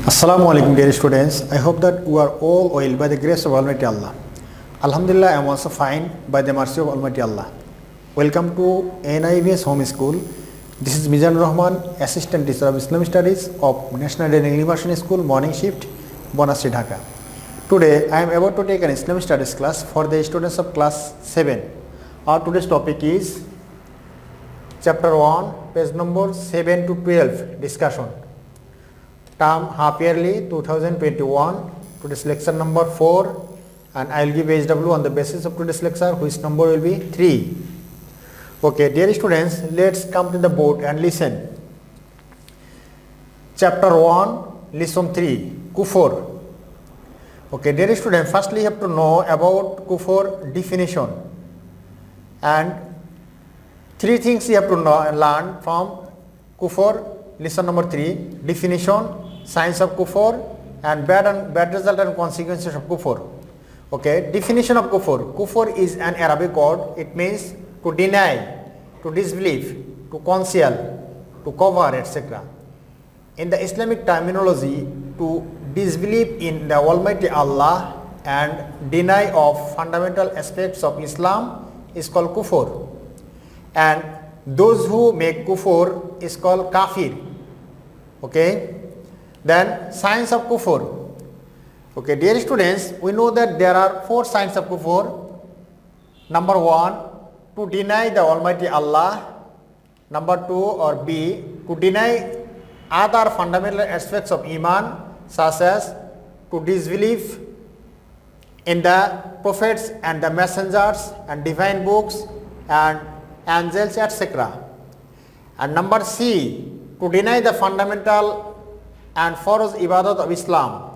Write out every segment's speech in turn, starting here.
Assalamu alaikum dear students. I hope that you are all well by the grace of Almighty Allah. Alhamdulillah, I am also fine by the mercy of Almighty Allah. Welcome to NIVS Home School. This is Mizanur Rahman, Assistant Teacher of Islamic Studies of National Training University School, Morning Shift, Bonasri, Dhaka. Today, I am about to take an Islamic Studies class for the students of class 7. Our today's topic is Chapter 1, page number 7 to 12, discussion. Term half yearly 2021, today's lecture number 4, and I will give HW on the basis of today's lecture, which number will be 3. Okay, dear students, let's come to the board and listen. Chapter 1, lesson 3, Kufur. Okay, dear students, firstly you have to know about Kufur definition, and 3 things you have to learn from Kufur. Lesson number 3, definition, signs of Kufur, and bad result and consequences of Kufur. Okay, definition of Kufur. Kufur is an Arabic word. It means to deny, to disbelieve, to conceal, to cover, etc. In the Islamic terminology, to disbelieve in the Almighty Allah and deny of fundamental aspects of Islam is called Kufur. And those who make Kufur is called Kafir. Okay, then signs of Kufur. Okay, dear students, we know that there are 4 signs of Kufur. Number 1, to deny the Almighty Allah. Number 2 or B, to deny other fundamental aspects of Iman, such as to disbelieve in the prophets and the messengers and divine books and angels, etc. And number C, to deny the fundamental and Faroz ibadat of Islam,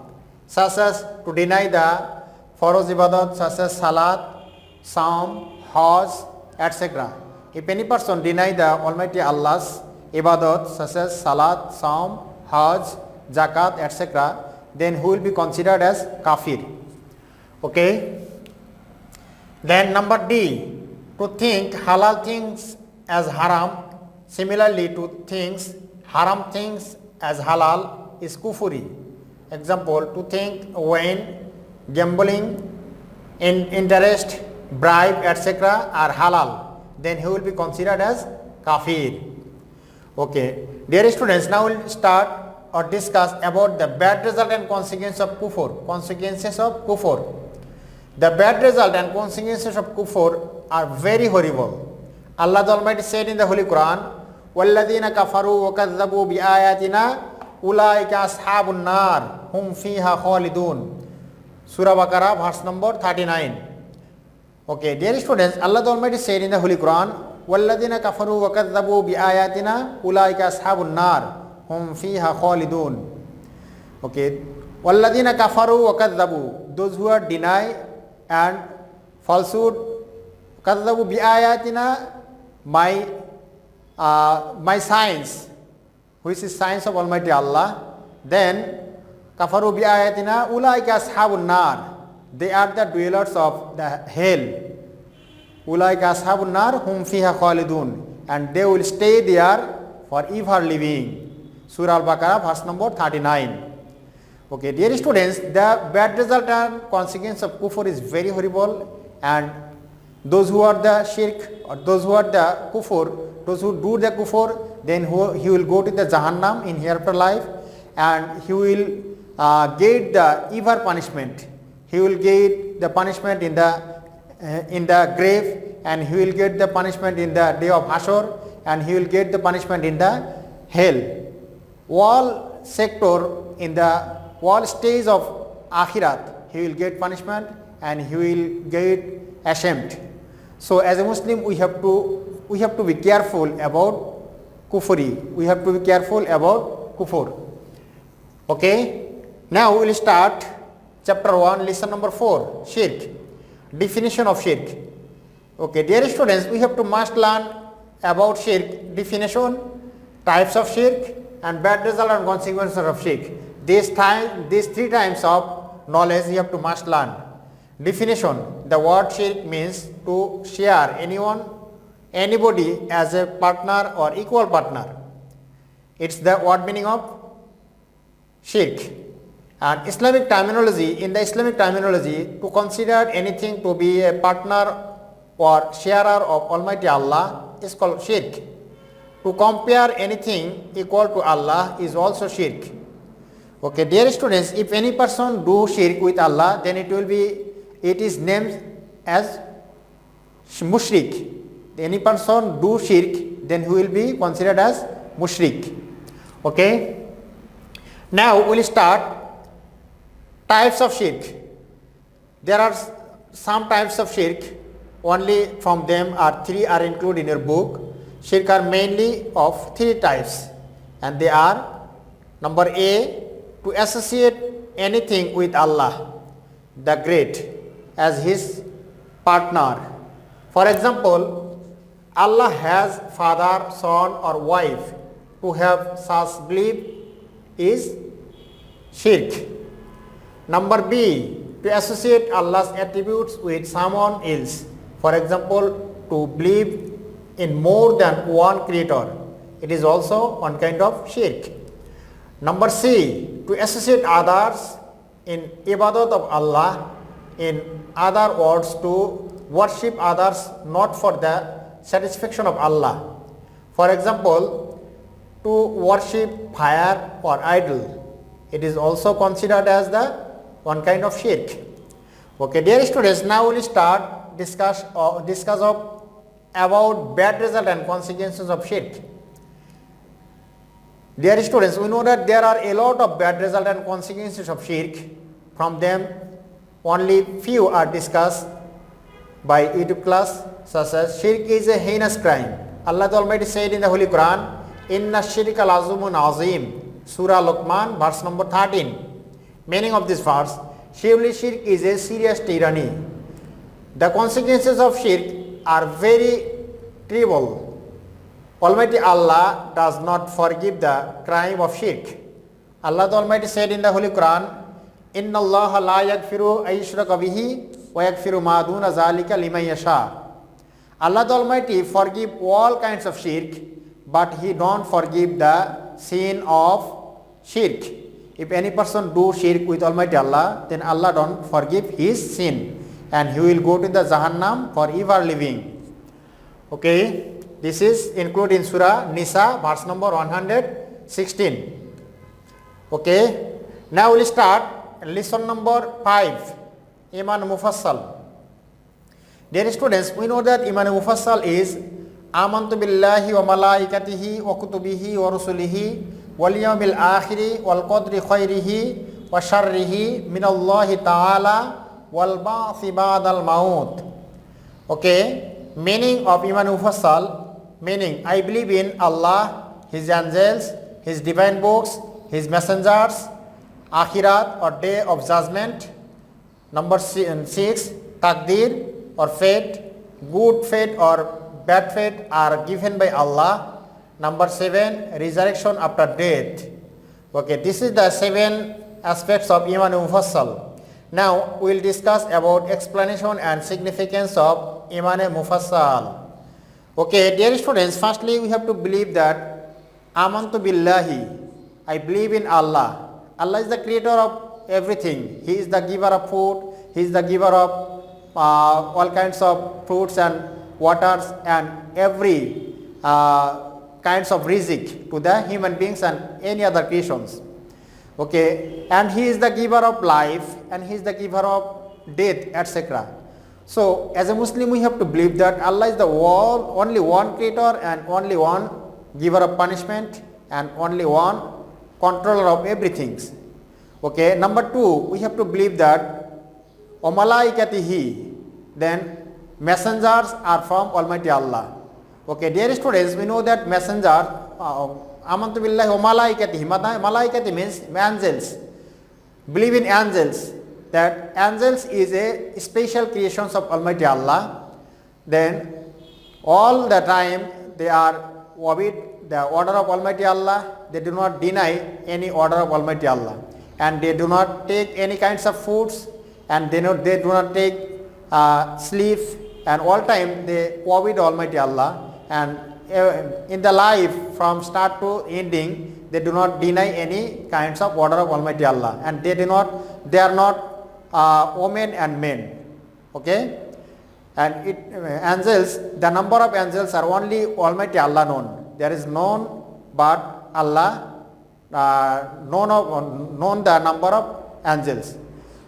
such as to deny the Faroz ibadat such as Salat, Saum, Hajj, etc. If any person deny the Almighty Allah's ibadat such as Salat, Saum, Hajj, Zakat, etc., then who will be considered as Kafir. Okay. Then number D, to think halal things as haram, similarly to things haram things as halal is kufuri. Example, to think when gambling, interest, bribe, etc. are halal, then he will be considered as kafir. Okay, dear students, now we will start or discuss about the bad result and consequences of kufur. Consequences of kufur. The bad result and consequences of kufur are very horrible. Allah the Almighty said in the Holy Quran, وَالَّذِينَ كَفَرُوا وَكَذَّبُوا بِآيَاتِنَا أُولَٰئِكَ أَصْحَابُ النَّارِ هُمْ فِيهَا خَالِدُونَ. Surah Baqarah, verse number 39. Okay, dear students, Allah the Almighty said in the Holy Quran, وَالَّذِينَ كَفَرُوا وَكَذَّبُوا بِآيَاتِنَا أُولَٰئِكَ أَصْحَابُ النَّارِ هُمْ فِيهَا خَالِدُونَ. Okay, وَالَّذِينَ كَفَرُوا وَكَذَّبُوا, those who are deny and falsehood, كَذَّبُوا بِآيَاتِنَا, my signs, which is signs of Almighty Allah, then kafaru bi ayatina ulaika ashabun nar, they are the dwellers of the hell. Ulaika ashabun nar hum fiha khalidun, and they will stay there for ever living. Surah Al-Baqarah, verse number 39. Okay, dear students, the bad result and consequence of kufr is very horrible, and those who are the shirk or those who are the kufr, those who do the kufr, then he will go to the Jahannam in hereafter life, and he will get the evil punishment. He will get the punishment in the grave, and he will get the punishment in the day of Hashor, and he will get the punishment in the hell. All sector in the all stage of Akhirat, he will get punishment and he will get ashamed. So as a Muslim, we have to be careful about kufri. We have to be careful about kufur. Okay. Now we will start chapter 1, lesson number 4, shirk. Definition of shirk. Okay, dear students, we have to must learn about shirk, definition, types of shirk, and bad result and consequences of shirk. These 3 times of knowledge you have to must learn. Definition. The word shirk means to share anybody as a partner or equal partner. It's the word meaning of shirk. And Islamic terminology, in the Islamic terminology, to consider anything to be a partner or sharer of Almighty Allah is called shirk. To compare anything equal to Allah is also shirk. Okay, dear students, if any person do shirk with Allah, then it is named as mushrik. Any person do shirk, then he will be considered as mushrik. Okay. Now we'll start types of shirk. There are some types of shirk. Only from them are three are included in your book. Shirk are mainly of three types, and they are: number A, to associate anything with Allah the Great as his partner. For example, Allah has father, son or wife. To have such belief is shirk. Number B, to associate Allah's attributes with someone else. For example, to believe in more than one creator. It is also one kind of shirk. Number C, to associate others in ibadat of Allah. In other words, to worship others not for the satisfaction of Allah. For example, to worship fire or idol. It is also considered as the one kind of shirk. Okay, dear students, now we will start discuss of about bad result and consequences of shirk. Dear students, we know that there are a lot of bad result and consequences of shirk. From them, only few are discussed by YouTube class, such as shirk is a heinous crime. Allah the Almighty said in the Holy Quran, Inna shirka lazumun azim, Surah Luqman, verse number 13. Meaning of this verse, surely shirk is a serious tyranny. The consequences of shirk are very terrible. Almighty Allah does not forgive the crime of shirk. Allah the Almighty said in the Holy Quran, Inna Allah la yaghfiru ayyushraka bihi wa yaghfiru ma duna zalika liman yasha. Allah the Almighty forgive all kinds of shirk, but He don't forgive the sin of shirk. If any person do shirk with Almighty Allah, then Allah don't forgive his sin, and he will go to the Jahannam for ever living. Okay, this is included in Surah Nisa, verse number 116. Okay, now we'll start lesson number 5, Iman Mufassal. Dear students, we know that Iman Mufassal is Amantu billahi wa malaikatihi wa kutubihi wa rusulihi wal yawmil akhiri wal qadri khairihi wa sharrihi minallahi ta'ala wal ba'thi ba'dal maut. Okay, meaning of Iman Mufassal, meaning I believe in Allah, His angels, His divine books, His messengers, Akhirat or day of judgment. Number 6, Taqdeer or fate, good fate or bad fate are given by Allah. Number 7, resurrection after death. Okay, this is the 7 aspects of Iman Mufassal. Now we will discuss about explanation and significance of Iman Mufassal. Okay, dear students, firstly we have to believe that Amantu billahi, I believe in Allah. Allah is the creator of everything. He is the giver of food, He is the giver of all kinds of fruits and waters and every kinds of rizq to the human beings and any other creations. Okay, and He is the giver of life and He is the giver of death, etc. So as a Muslim we have to believe that Allah is the only one creator and only one giver of punishment and only one controller of everything. Okay, number 2, we have to believe that Omalaikatihi, then messengers are from Almighty Allah. Okay, dear students, we know that messenger, Amantu billahi wa malaikatihi, malaikati means angels. Believe in angels, that angels is a special creations of Almighty Allah. Then all the time they are obey the order of Almighty Allah. They do not deny any order of Almighty Allah, and they do not take any kinds of foods, and they do not take sleep, and all time they obey Almighty Allah, and in the life from start to ending, they do not deny any kinds of order of Almighty Allah, and they are not women and men. Okay, and angels, the number of angels are only Almighty Allah known. There is none but Allah known the number of angels.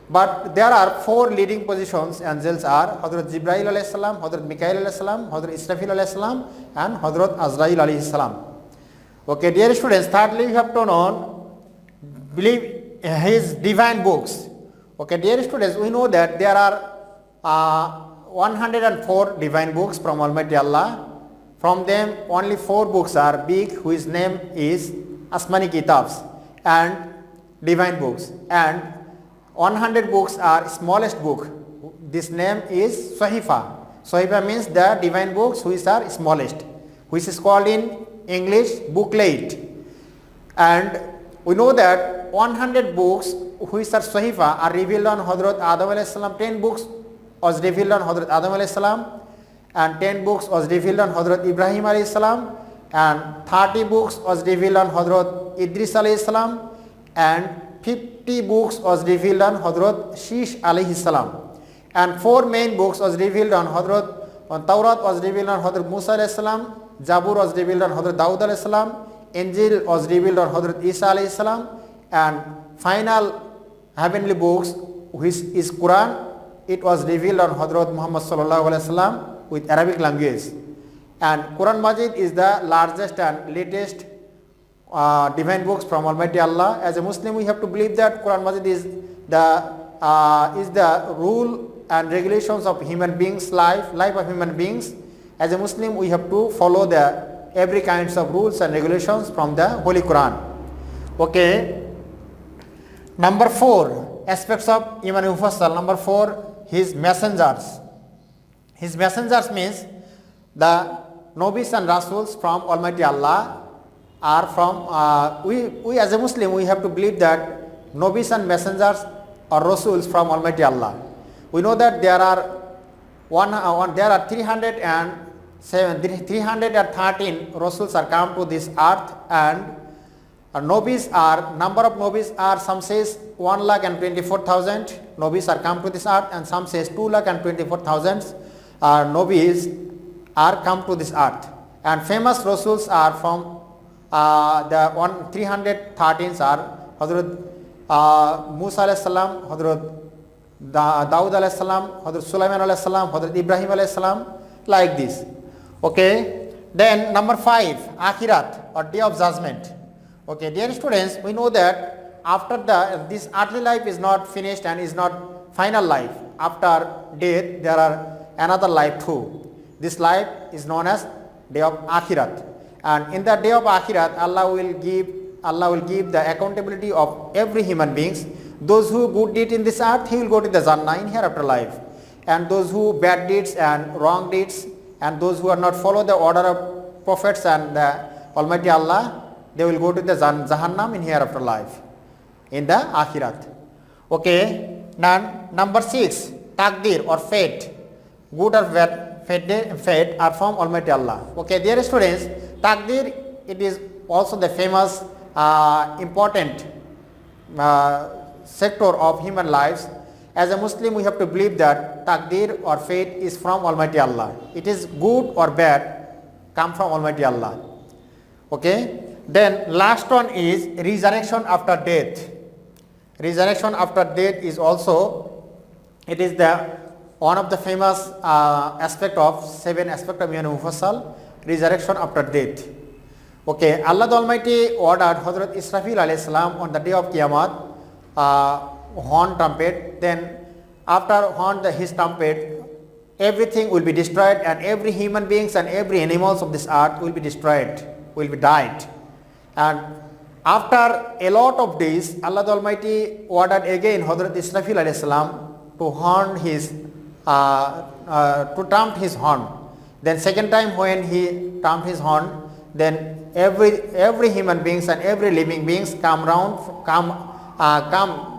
But there are 4 leading positions angels are Hadrat Jibreel alayhi salam, Hadrat Mikael alayhi salam, Hadrat Israfil alayhi salam, and Hadrat Azrail alayhi salam. Okay, dear students, thirdly you have to believe his divine books. Okay, dear students, we know that there are 104 divine books from Almighty Allah. From them only 4 books are big, whose name is Asmani Kitabs and divine books, and 100 books are smallest book. This name is Sahifa. Sahifa means the divine books which are smallest, which is called in English booklet. And we know that 100 books which are Sahifa are revealed on Hadrat Adam alayhi salam. 10 books was revealed on Hadrat Adam alayhi salam, and 10 books was revealed on Hadrat Ibrahim alayhi salam, and 30 books was revealed on Hadrat Idris alayhi salam, and 50 books was revealed on Hadrat Shish alayhi salam, and 4 main books was revealed on Taurat was revealed on Hadrat Musa alayhi salam, Zabur was revealed on Hadrat Daud alayhi salam, Injil was revealed on Hadrat Isa alayhi salam, and final heavenly books which is Quran, it was revealed on Hadrat Muhammad sallallahu alayhi wasallam with Arabic language. And Quran Majid is the largest and latest divine books from Almighty Allah. As a Muslim, we have to believe that Quran Majid is the rule and regulations of human beings' life of human beings. As a Muslim, we have to follow the every kinds of rules and regulations from the Holy Quran. Okay. Number 4, aspects of Iman Mufassal. Number 4, his messengers. His messengers means the Nobis and Rasuls from Almighty Allah are from, we as a Muslim, we have to believe that Nobis and messengers or Rasuls from Almighty Allah. We know that there are 313 Rasuls are come to this earth, and Nobis are, number of Nobis are, some says 1,24,000 Nobis are come to this earth, and some says 2,24,000 Nobis are come to this earth. And famous Rasuls are from the 313 are Hadrat Musa alayhi salam, Hadrat Daud alayhi salam, Hadrat Sulaiman alayhi salam, Hadrat Ibrahim alayhi salam, like this. Okay. Then number 5, Akhirat or Day of Judgment. Okay, dear students, we know that after this earthly life is not finished and is not final life. After death, there are another life too. This life is known as Day of Akhirat, and in the Day of Akhirat, Allah will give the accountability of every human beings. Those who good deed in this earth, he will go to the Jannah in hereafter life, and those who bad deeds and wrong deeds, and those who are not follow the order of prophets and the Almighty Allah, they will go to the Jahannam in hereafter life, in the Akhirat. Okay. Now number 6, Taqdir or fate. Good or bad fate are from Almighty Allah. Okay, dear students, Taqdir, it is also the famous important sector of human lives. As a Muslim, we have to believe that Taqdir or fate is from Almighty Allah. It is good or bad come from Almighty Allah. Okay. Then last one is resurrection after death. Resurrection after death is also, it is the one of the famous aspect of 7 aspect of Iman Mufassal, resurrection after death. Okay, Allah the Almighty ordered Hadrat Israfil alayhi salam on the day of Qiyamah horn trumpet. Then after horn his trumpet, everything will be destroyed, and every human beings and every animals of this earth will be destroyed, will be died. And after a lot of days, Allah the Almighty ordered again Hadrat Israfil alayhi salam to horn his to trump his horn. Then second time when he trumped his horn, then every human beings and every living beings come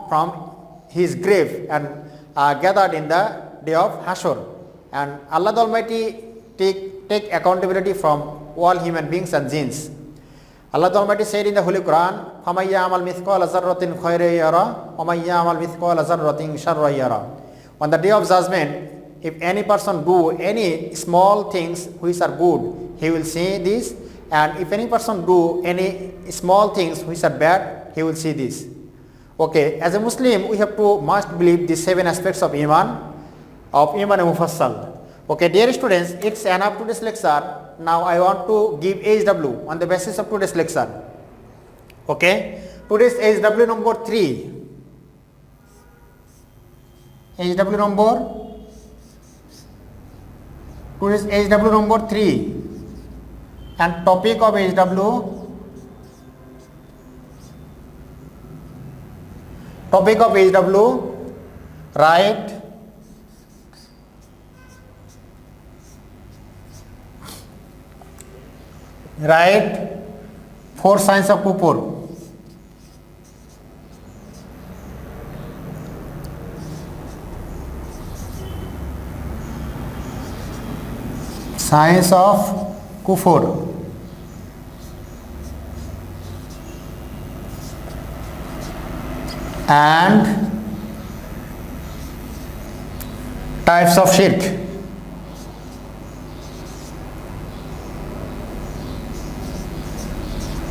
from his grave and gathered in the day of Hashur. And Allah the Almighty take accountability from all human beings and jinns. Allah the Almighty said in the Holy Quran, فَمَنْ يَعْمَلْ مِثْقَالَ ذَرَّةٍ خَيْرًا يَرَهُ وَمَنْ يَعْمَلْ مِثْقَالَ ذَرَّةٍ شَرًّا يَرَهُ. On the day of judgment, if any person do any small things which are good, he will see this, and if any person do any small things which are bad, he will see this. Okay, as a Muslim, we have to must believe the 7 aspects of Iman Mufassal. Okay, dear students, it's enough today's lecture. Now I want to give HW on the basis of today's lecture. Okay, today's HW number 3. HW number, today's HW number 3, and topic of HW, write 4 signs of kufur. Signs of kufur. And types of shirk.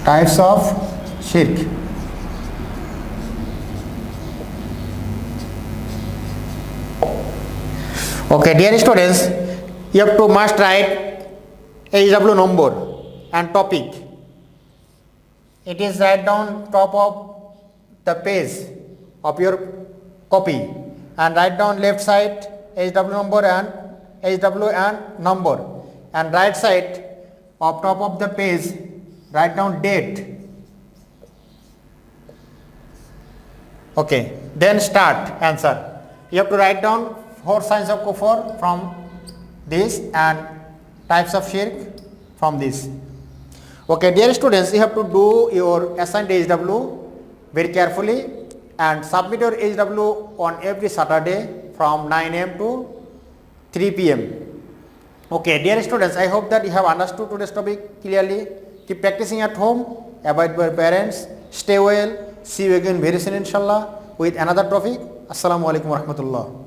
Types of shirk. Okay, dear students, you have to must write HW number and topic. It is write down top of the page of your copy, and write down left side HW number and HW and number, and right side of top of the page write down date. Okay, then start answer. You have to write down 4 signs of kufur from this and types of shirk from this. Okay, dear students, you have to do your assigned HW very carefully and submit your HW on every Saturday from 9 am to 3 pm. Okay, dear students, I hope that you have understood today's topic clearly. Keep practicing at home, abide by parents, stay well. See you again very soon inshallah with another topic. Assalamu alaikum warahmatullah.